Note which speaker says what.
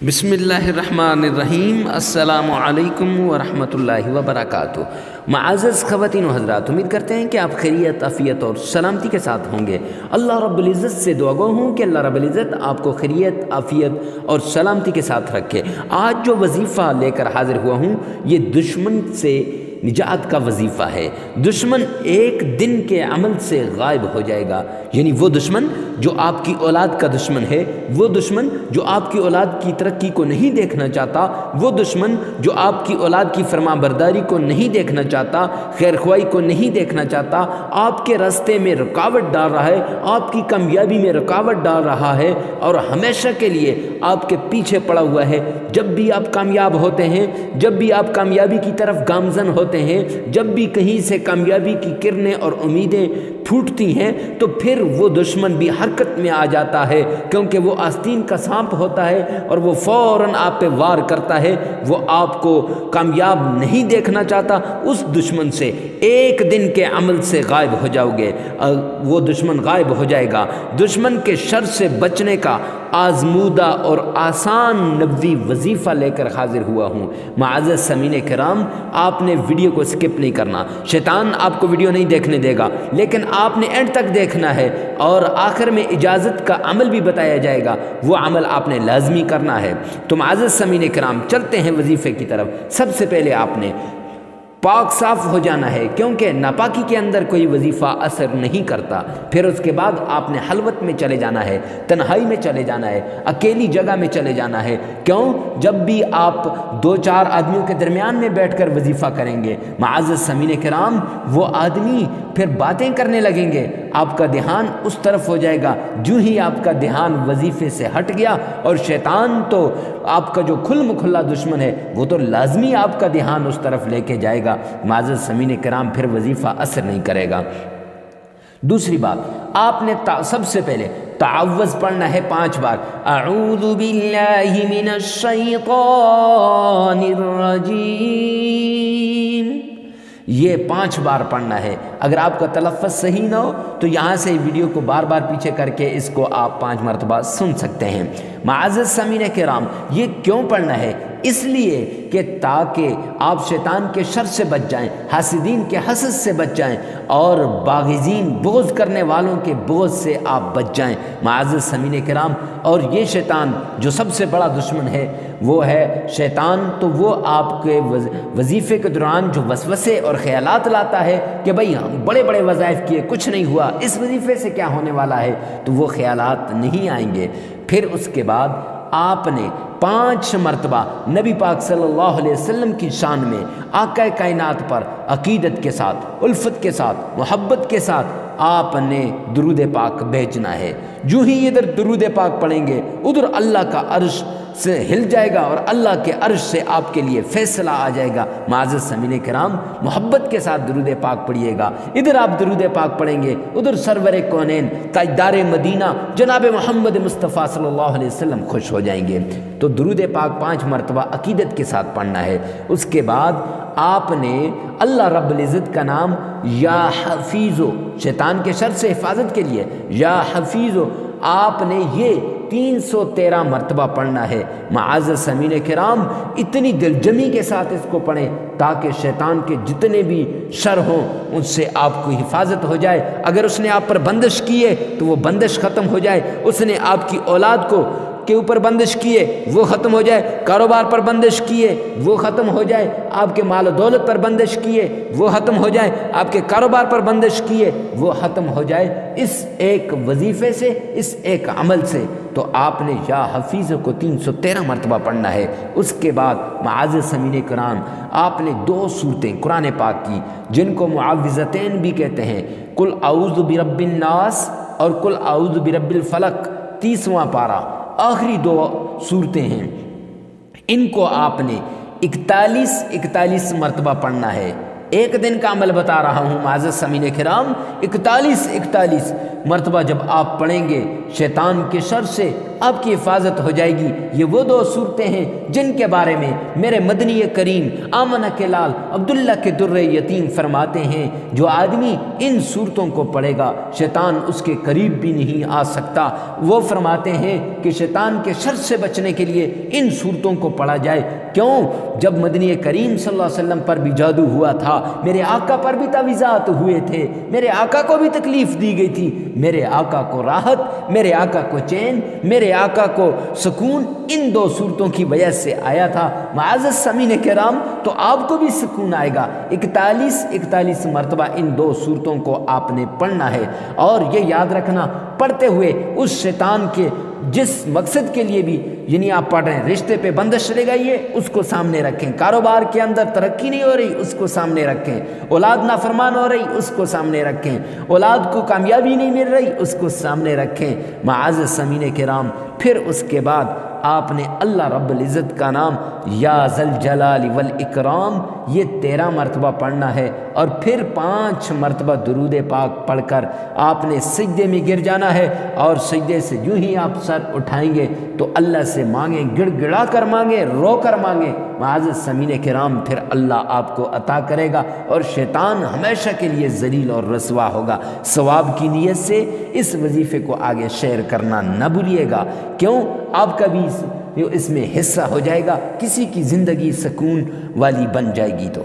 Speaker 1: بسم اللہ الرحمن الرحیم۔ السلام علیکم ورحمۃ اللہ وبرکاتہ۔ معزز خواتین و حضرات، امید کرتے ہیں کہ آپ خیریت، عافیت اور سلامتی کے ساتھ ہوں گے۔ اللہ رب العزت سے دعا گو ہوں کہ اللہ رب العزت آپ کو خیریت، عافیت اور سلامتی کے ساتھ رکھے۔ آج جو وظیفہ لے کر حاضر ہوا ہوں یہ دشمن سے نجات کا وظیفہ ہے۔ دشمن ایک دن کے عمل سے غائب ہو جائے گا، یعنی وہ دشمن جو آپ کی اولاد کا دشمن ہے، وہ دشمن جو آپ کی اولاد کی ترقی کو نہیں دیکھنا چاہتا، وہ دشمن جو آپ کی اولاد کی فرما برداری کو نہیں دیکھنا چاہتا، خیر خواہی کو نہیں دیکھنا چاہتا، آپ کے راستے میں رکاوٹ ڈال رہا ہے، آپ کی کامیابی میں رکاوٹ ڈال رہا ہے اور ہمیشہ کے لیے آپ کے پیچھے پڑا ہوا ہے۔ جب بھی آپ کامیاب ہوتے ہیں، جب بھی آپ کامیابی کی طرف گامزن ہوتے ہیں، جب بھی کہیں سے کامیابی کی کرنیں اور امیدیں پھوٹتی ہیں تو پھر وہ دشمن بھی حرکت میں آ جاتا ہے، کیونکہ وہ آستین کا سانپ ہوتا ہے اور وہ فوراً آپ پہ وار کرتا ہے۔ وہ آپ کو کامیاب نہیں دیکھنا چاہتا۔ اس دشمن سے ایک دن کے عمل سے غائب ہو جاؤ گے، وہ دشمن غائب ہو جائے گا۔ دشمن کے شر سے بچنے کا آزمودہ اور آسان نبوی وظیفہ لے کر حاضر ہوا ہوں۔ معزز سامعین کرام، آپ نے ویڈیو کو سکپ نہیں کرنا، شیطان آپ کو ویڈیو نہیں دیکھنے دے گا، لیکن آپ نے اینڈ تک دیکھنا ہے اور آخر میں اجازت کا عمل بھی بتایا جائے گا، وہ عمل آپ نے لازمی کرنا ہے۔ تو معزز سامعین کرام، چلتے ہیں وظیفے کی طرف۔ سب سے پہلے آپ نے پاک صاف ہو جانا ہے، کیونکہ ناپاکی کے اندر کوئی وظیفہ اثر نہیں کرتا۔ پھر اس کے بعد آپ نے خلوت میں چلے جانا ہے، تنہائی میں چلے جانا ہے، اکیلی جگہ میں چلے جانا ہے۔ کیوں؟ جب بھی آپ دو چار آدمیوں کے درمیان میں بیٹھ کر وظیفہ کریں گے، معزز سامعین کرام، وہ آدمی پھر باتیں کرنے لگیں گے، آپ کا دھیان اس طرف ہو جائے گا۔ جو ہی آپ کا دھیان وظیفے سے ہٹ گیا، اور شیطان تو آپ کا جو کھل مکھلا دشمن ہے، وہ تو لازمی آپ کا دھیان اس طرف لے کے جائے گا، معزز سامعین کرام، پھر وظیفہ اثر نہیں کرے گا۔ دوسری بات، آپ نے سب سے پہلے تعوذ پڑھنا ہے 5 بار۔ اعوذ باللہ من الشیطان الرجیم، یہ 5 بار پڑھنا ہے۔ اگر آپ کا تلفظ صحیح نہ ہو تو یہاں سے ویڈیو کو بار بار پیچھے کر کے اس کو آپ 5 مرتبہ سن سکتے ہیں۔ معزز سامعین کرام، یہ کیوں پڑھنا ہے؟ اس لیے کہ تاکہ آپ شیطان کے شر سے بچ جائیں، حاسدین کے حسد سے بچ جائیں اور باغزین بغض کرنے والوں کے بغض سے آپ بچ جائیں، معزز سامعین کرام۔ اور یہ شیطان جو سب سے بڑا دشمن ہے وہ ہے شیطان، تو وہ آپ کے وظیفے کے دوران جو وسوسے اور خیالات لاتا ہے کہ بھئی ہم بڑے بڑے وظائف کیے، کچھ نہیں ہوا، اس وظیفے سے کیا ہونے والا ہے، تو وہ خیالات نہیں آئیں گے۔ پھر اس کے بعد آپ نے 5 مرتبہ نبی پاک صلی اللہ علیہ وسلم کی شان میں آقا کائنات پر عقیدت کے ساتھ، الفت کے ساتھ، محبت کے ساتھ آپ نے درود پاک بھیجنا ہے۔ جو ہی ادھر درود پاک پڑھیں گے، ادھر اللہ کا عرش سے ہل جائے گا اور اللہ کے عرش سے آپ کے لیے فیصلہ آ جائے گا۔ معزز سامعین کرام، محبت کے ساتھ درود پاک پڑھیے گا۔ ادھر آپ درود پاک پڑھیں گے، ادھر سرور کونین تاجدار مدینہ جناب محمد مصطفیٰ صلی اللہ علیہ وسلم خوش ہو جائیں گے۔ تو درود پاک 5 مرتبہ عقیدت کے ساتھ پڑھنا ہے۔ اس کے بعد آپ نے اللہ رب العزت کا نام یا حفیظو، شیطان کے شر سے حفاظت کے لیے یا حفیظو، آپ نے یہ 313 مرتبہ پڑھنا ہے۔ معزز سامعین کرام، اتنی دلجمی کے ساتھ اس کو پڑھیں تاکہ شیطان کے جتنے بھی شر ہوں ان سے آپ کو حفاظت ہو جائے۔ اگر اس نے آپ پر بندش کی ہے تو وہ بندش ختم ہو جائے، اس نے آپ کی اولاد کے اوپر بندش کیے وہ ختم ہو جائے، کاروبار پر بندش کیے وہ ختم ہو جائے، آپ کے مال و دولت پر بندش کیے وہ ختم ہو جائے، آپ کے کاروبار پر بندش کیے وہ ختم ہو جائے، اس ایک وظیفے سے، اس ایک عمل سے۔ تو آپ نے یا حفیظ کو 313 مرتبہ پڑھنا ہے۔ اس کے بعد معزز سامعین کرام، آپ نے 2 سورتیں قرآن پاک کی جن کو معوذتین بھی کہتے ہیں، قل اعوذ برب الناس اور قل اعوذ برب الفلق، 30واں پارہ، آخری 2 صورتیں ہیں، ان کو آپ نے 41 مرتبہ پڑھنا ہے۔ ایک دن کا عمل بتا رہا ہوں معزز سامعین کرام، 41 مرتبہ جب آپ پڑھیں گے شیطان کے شر سے آپ کی حفاظت ہو جائے گی۔ یہ وہ 2 صورتیں ہیں جن کے بارے میں میرے مدنی کریم آمنہ کے لال عبداللہ کے در یتیم فرماتے ہیں جو آدمی ان صورتوں کو پڑھے گا شیطان اس کے قریب بھی نہیں آ سکتا۔ وہ فرماتے ہیں کہ شیطان کے شر سے بچنے کے لیے ان صورتوں کو پڑھا جائے۔ کیوں؟ جب مدنی کریم صلی اللہ علیہ وسلم پر بھی جادو ہوا تھا، میرے آقا پر بھی تعویذات ہوئے تھے، میرے آقا کو بھی تکلیف دی گئی تھی، میرے آقا کو راحت، میرے آقا کو چین، میرے آقا کو سکون ان 2 صورتوں کی وجہ سے آیا تھا۔ معزز سامعین کرام، تو آپ کو بھی سکون آئے گا۔ 41 مرتبہ ان 2 صورتوں کو آپ نے پڑھنا ہے، اور یہ یاد رکھنا پڑھتے ہوئے اس شیطان کے جس مقصد کے لیے بھی یعنی آپ پڑھ رہے ہیں، رشتے پہ بندش چلے گئی ہے اس کو سامنے رکھیں، کاروبار کے اندر ترقی نہیں ہو رہی اس کو سامنے رکھیں، اولاد نافرمان ہو رہی اس کو سامنے رکھیں، اولاد کو کامیابی نہیں مل رہی اس کو سامنے رکھیں۔ معزز سامعین کرام، پھر اس کے بعد آپ نے اللہ رب العزت کا نام یا ذل جلال والاکرام یہ 13 مرتبہ پڑھنا ہے، اور پھر 5 مرتبہ درود پاک پڑھ کر آپ نے سجدے میں گر جانا ہے، اور سجدے سے جو ہی آپ سر اٹھائیں گے تو اللہ سے مانگیں، گڑ گڑا کر مانگیں، رو کر مانگیں۔ معزز سامعین کرام، پھر اللہ آپ کو عطا کرے گا، اور شیطان ہمیشہ کے لیے ذلیل اور رسوا ہوگا۔ ثواب کی نیت سے اس وظیفے کو آگے شیئر کرنا نہ بھولیے گا، کیوں؟ آپ کا بھی اس میں حصہ ہو جائے گا، کسی کی زندگی سکون والی بن جائے گی۔ تو